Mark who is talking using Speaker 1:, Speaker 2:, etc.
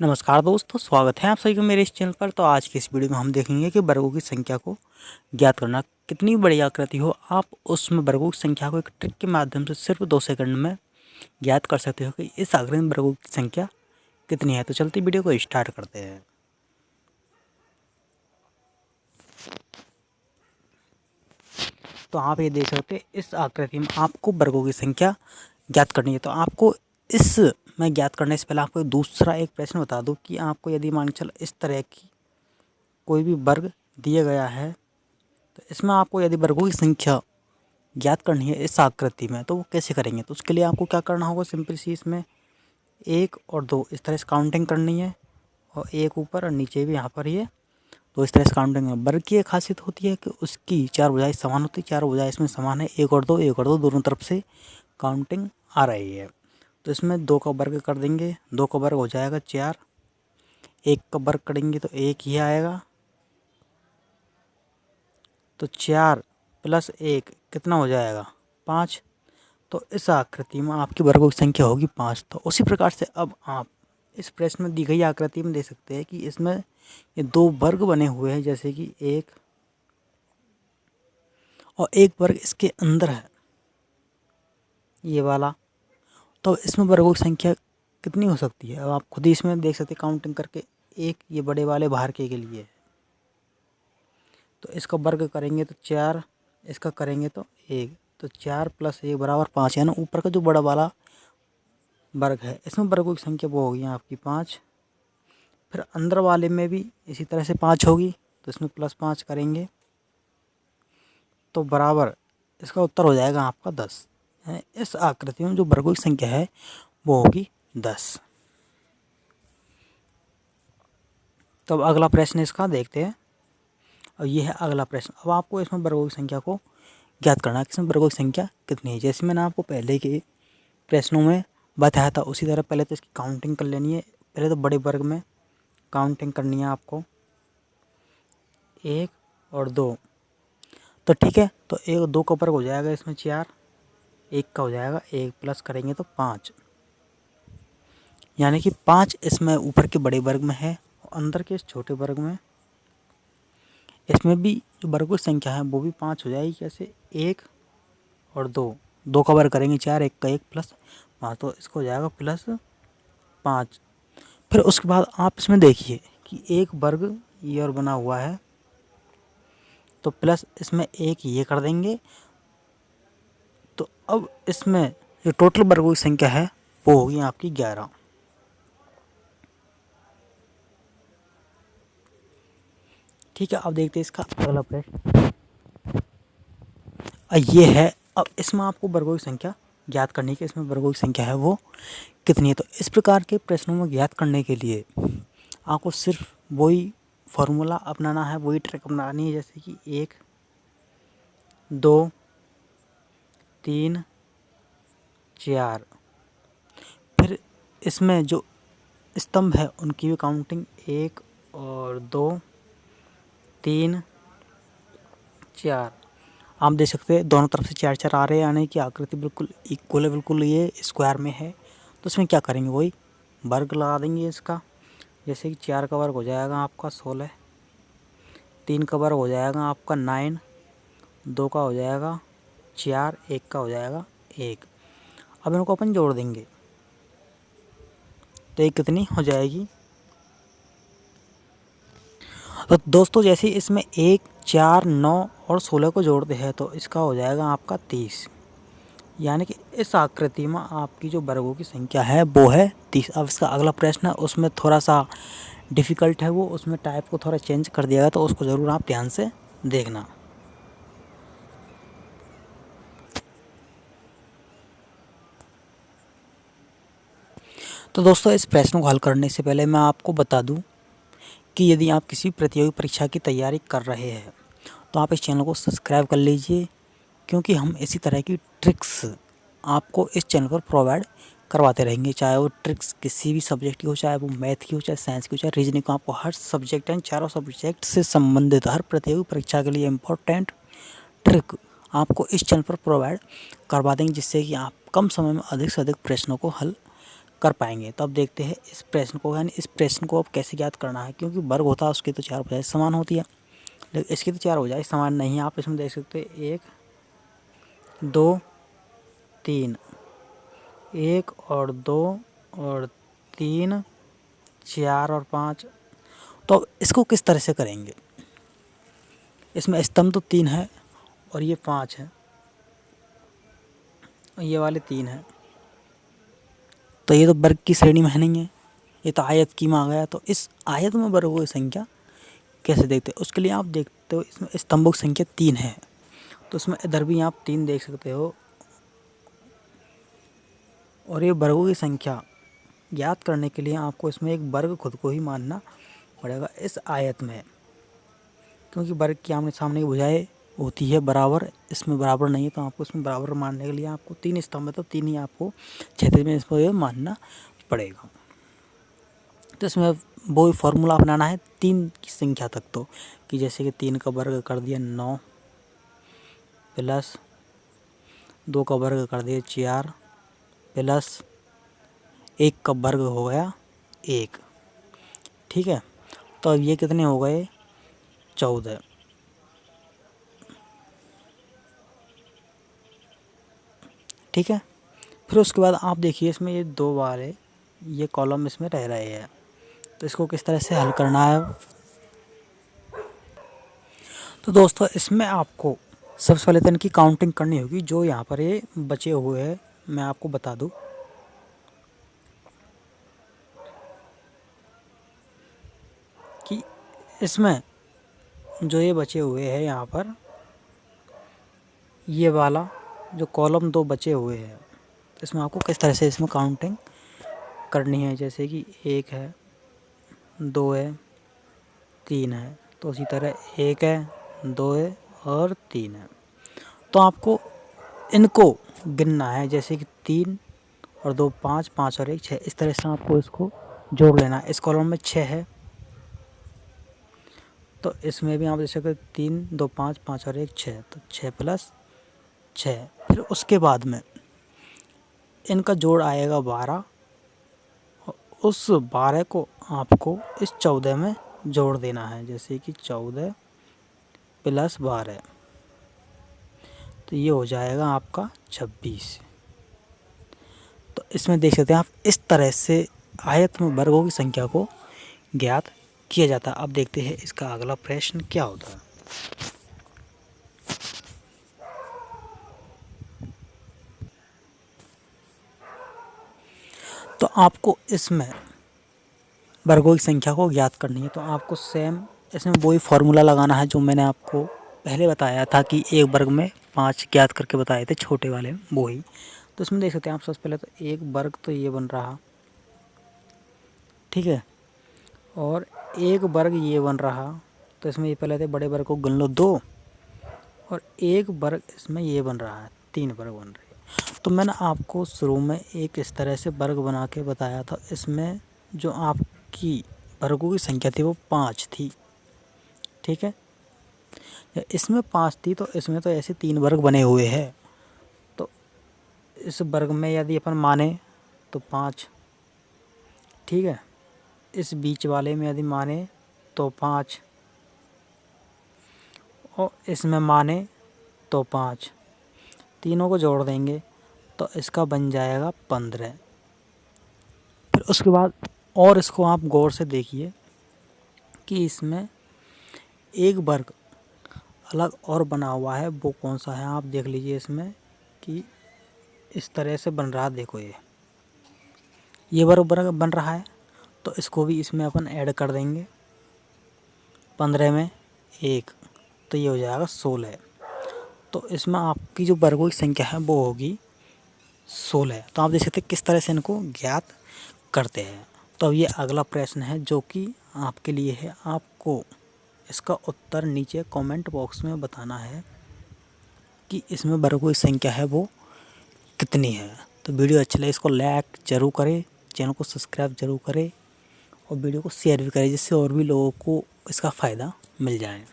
Speaker 1: नमस्कार दोस्तों, स्वागत है आप सभी का मेरे इस चैनल पर। तो आज की इस वीडियो में हम देखेंगे कि वर्गों की संख्या को ज्ञात करना। कितनी बड़ी आकृति हो, आप उसमें वर्गों की संख्या को एक ट्रिक के माध्यम से सिर्फ 2 सेकंड में ज्ञात कर सकते हो कि इस आकृति में वर्गों की संख्या कितनी है। तो चलते वीडियो को स्टार्ट करते हैं। तो आप ये देख सकते हैं, इस आकृति में आपको वर्गों की संख्या ज्ञात करनी है। तो आपको इस मैं ज्ञात करने से पहले आपको दूसरा एक प्रश्न बता दूं कि आपको यदि मान के चलो इस तरह की कोई भी वर्ग दिया गया है, तो इसमें आपको यदि वर्गों की संख्या ज्ञात करनी है इस आकृति में, तो वो कैसे करेंगे। तो उसके लिए आपको क्या करना होगा, सिंपल सी इसमें 1 और 2 इस तरह से काउंटिंग करनी है, और एक ऊपर और नीचे भी यहाँ पर ही है, तो इस तरह से काउंटिंग है। वर्ग की एक खासियत होती है कि उसकी 4 भुजाएं समान होती है, 4 भुजाएं इसमें समान है, 1 और 2 1 और 2 दोनों तरफ से काउंटिंग आ रही है। तो इसमें 2 का वर्ग कर देंगे, 2 का वर्ग हो जाएगा 4, 1 का वर्ग करेंगे तो 1 ही आएगा। तो 4 + 1 कितना हो जाएगा, 5। तो इस आकृति में आपकी वर्गों की संख्या होगी 5। तो उसी प्रकार से अब आप इस प्रश्न में दी गई आकृति में देख सकते हैं कि इसमें ये 2 वर्ग बने हुए हैं, जैसे कि 1 और 1 वर्ग इसके अंदर है, ये वाला। तो इसमें वर्गों की संख्या कितनी हो सकती है, अब आप खुद ही इसमें देख सकते हैं काउंटिंग करके। 1 ये बड़े वाले बाहर के लिए है, तो इसका वर्ग करेंगे तो 4, इसका करेंगे तो 1, तो 4 + 1 = 5, यानी ऊपर का जो बड़ा वाला वर्ग है इसमें वर्गों की संख्या वो होगी आपकी 5। फिर अंदर वाले में भी इसी तरह से 5 होगी, तो इसमें +5 करेंगे तो बराबर इसका उत्तर हो जाएगा आपका 10। इस आकृति में जो वर्गों की संख्या है वो होगी 10। तो अब अगला प्रश्न इसका देखते हैं, और ये है अगला प्रश्न। अब आपको इसमें वर्गों की संख्या को ज्ञात करना है कि इसमें वर्गों की संख्या कितनी है। जैसे मैंने आपको पहले के प्रश्नों में बताया था, उसी तरह पहले तो इसकी काउंटिंग कर लेनी है। पहले तो बड़े वर्ग में काउंटिंग करनी है आपको, 1 और 2। तो ठीक है, तो 1 2 का वर्ग हो जाएगा इसमें 4, 1 का हो जाएगा 1 प्लस करेंगे तो 5, यानी कि 5 इसमें ऊपर के बड़े वर्ग में है, और अंदर के इस छोटे वर्ग में इसमें भी जो वर्गों की संख्या है वो भी 5 हो जाएगी। कैसे, 1 और 2, 2 का वर्ग करेंगे 4, 1 का 1 + 5, तो इसको हो जाएगा +5। फिर उसके बाद आप इसमें देखिए कि एक वर्ग ये और बना हुआ है, तो प्लस इसमें 1 ये कर देंगे। तो अब इसमें जो टोटल वर्गों की संख्या है वो होगी आपकी 11। ठीक है, अब देखते हैं इसका अगला प्रश्न। ये है, अब इसमें आपको वर्गों की संख्या ज्ञात करने की, इसमें वर्गों की संख्या है वो कितनी है। तो इस प्रकार के प्रश्नों में ज्ञात करने के लिए आपको सिर्फ वही फार्मूला अपनाना है, वही ट्रिक अपनानी है, जैसे कि 1 2 3 4। फिर इसमें जो स्तंभ है उनकी भी काउंटिंग, 1 और 2 3 4। आप देख सकते हैं दोनों तरफ से 4 4 आ रहे हैं, यानी कि आकृति बिल्कुल इक्वल है, बिल्कुल ये स्क्वायर में है। तो इसमें क्या करेंगे, वही वर्ग लगा देंगे इसका। जैसे कि 4 का वर्ग हो जाएगा आपका 16, 3 का वर्ग हो जाएगा आपका 9, 2 का हो जाएगा 4, 1 का हो जाएगा 1। अब इनको अपन जोड़ देंगे तो ये कितनी हो जाएगी। तो दोस्तों जैसे इसमें 1 4 9 और 16 को जोड़ते हैं तो इसका हो जाएगा आपका 30, यानी कि इस आकृति में आपकी जो वर्गों की संख्या है वो है 30। अब इसका अगला प्रश्न है, उसमें थोड़ा सा डिफ़िकल्ट है, वो उसमें टाइप को थोड़ा चेंज कर दिया गया, तो उसको ज़रूर आप ध्यान से देखना। तो दोस्तों इस प्रश्न को हल करने से पहले मैं आपको बता दूं कि यदि आप किसी प्रतियोगी परीक्षा की तैयारी कर रहे हैं तो आप इस चैनल को सब्सक्राइब कर लीजिए, क्योंकि हम इसी तरह की ट्रिक्स आपको इस चैनल पर प्रोवाइड करवाते रहेंगे। चाहे वो ट्रिक्स किसी भी सब्जेक्ट की हो, चाहे वो मैथ की हो, चाहे साइंस की हो, चाहे रीजनिंग को, आपको हर सब्जेक्ट एंड चारों सब्जेक्ट से संबंधित हर प्रतियोगी परीक्षा के लिए इम्पोर्टेंट ट्रिक आपको इस चैनल पर प्रोवाइड करवा देंगे, जिससे कि आप कम समय में अधिक से अधिक प्रश्नों को हल कर पाएंगे। तो अब देखते हैं इस प्रश्न को, यानी इस प्रश्न को अब कैसे ज्ञात करना है, क्योंकि वर्ग होता है उसकी तो चार भुजाएं समान होती है, लेकिन इसकी तो चार भुजाएं समान नहीं है। आप इसमें देख सकते हैं 1 2 3, 1 और 2 और 3 4 और 5। तो अब इसको किस तरह से करेंगे, इसमें स्तंभ तो 3 है और ये 5 है और ये वाले 3 है, तो ये तो वर्ग की श्रेणी में है नहीं है, ये तो आयत की मांगा है। तो इस आयत में वर्गों की संख्या कैसे देखते हैं, उसके लिए आप देखते हो इसमें स्तंभों की संख्या 3 है, तो इसमें इधर भी आप 3 देख सकते हो। और ये वर्गों की संख्या ज्ञात करने के लिए आपको इसमें एक वर्ग खुद को ही मानना पड़ेगा इस आयत में, क्योंकि वर्ग की आमने सामने की भुजाएं होती है बराबर, इसमें बराबर नहीं है, तो आपको इसमें बराबर मानने के लिए आपको 3 स्तंभ है तो 3 ही आपको क्षेत्र में इसको मानना पड़ेगा। तो इसमें वो फॉर्मूला अपनाना है 3 की संख्या तक, तो कि जैसे कि 3 का वर्ग कर दिया 9 प्लस 2 का वर्ग कर दिया 4 प्लस 1 का वर्ग हो गया 1। ठीक है, तो अब ये कितने हो गए 14। ठीक है, फिर उसके बाद आप देखिए इसमें ये 2 बार है, ये कॉलम इसमें रह रहे हैं, तो इसको किस तरह से हल करना है। तो दोस्तों इसमें आपको सबसे पहले तो इनकी काउंटिंग करनी होगी, जो यहाँ पर ये बचे हुए हैं मैं आपको बता दूँ। कि इसमें जो ये बचे हुए हैं यहाँ पर, ये वाला जो कॉलम 2 बचे हुए हैं, इसमें आपको किस तरह से इसमें काउंटिंग करनी है, जैसे कि 1 है 2 है 3 है, तो उसी तरह 1 है 2 है और 3 है। तो आपको इनको गिनना है, जैसे कि 3 और 2 5, 5 और 1 6, इस तरह से आपको इसको जोड़ लेना है। इस कॉलम में 6 है तो इसमें भी आप देख सकते 3 2 5, 5 और 1 6, तो 6 प्लस 6। फिर उसके बाद में इनका जोड़ आएगा 12, उस 12 को आपको इस 14 में जोड़ देना है, जैसे कि 14 प्लस 12, तो ये हो जाएगा आपका 26। तो इसमें देख सकते हैं आप, इस तरह से आयत में वर्गों की संख्या को ज्ञात किया जाता है। अब देखते हैं इसका अगला प्रश्न क्या होता है। तो आपको इसमें वर्गों की संख्या को ज्ञात करनी है, तो आपको सेम इसमें वही फार्मूला लगाना है जो मैंने आपको पहले बताया था कि एक वर्ग में 5 ज्ञात करके बताए थे छोटे वाले, वो ही। तो इसमें देख सकते हैं आप सबसे पहले तो एक वर्ग तो ये बन रहा, ठीक है, और एक वर्ग ये बन रहा, तो इसमें ये पहले थे बड़े वर्ग को गिन लो 2, और एक वर्ग इसमें ये बन रहा है, 3 वर्ग बन रहे हैं। तो मैंने आपको शुरू में एक इस तरह से वर्ग बना के बताया था, इसमें जो आपकी वर्गों की संख्या थी वो 5 थी। ठीक है, इसमें 5 थी तो इसमें तो ऐसे 3 वर्ग बने हुए हैं, तो इस वर्ग में यदि अपन माने तो 5, ठीक है, इस बीच वाले में यदि माने तो 5, और इसमें माने तो 5, तीनों को जोड़ देंगे तो इसका बन जाएगा 15। फिर उसके बाद और इसको आप गौर से देखिए कि इसमें एक वर्ग अलग और बना हुआ है, वो कौन सा है आप देख लीजिए इसमें, कि इस तरह से बन रहा, देखो ये वर्ग बन रहा है, तो इसको भी इसमें अपन ऐड कर देंगे 15 में 1, तो ये हो जाएगा 16। तो इसमें आपकी जो वर्गों की संख्या है वो होगी 16। तो आप देख सकते हैं किस तरह से इनको ज्ञात करते हैं। तो अब ये अगला प्रश्न है जो कि आपके लिए है, आपको इसका उत्तर नीचे कमेंट बॉक्स में बताना है कि इसमें वर्गों की संख्या है वो कितनी है। तो वीडियो अच्छा लगे इसको लाइक ज़रूर करें, चैनल को सब्सक्राइब ज़रूर करें और वीडियो को शेयर भी करें, जिससे और भी लोगों को इसका फ़ायदा मिल जाए।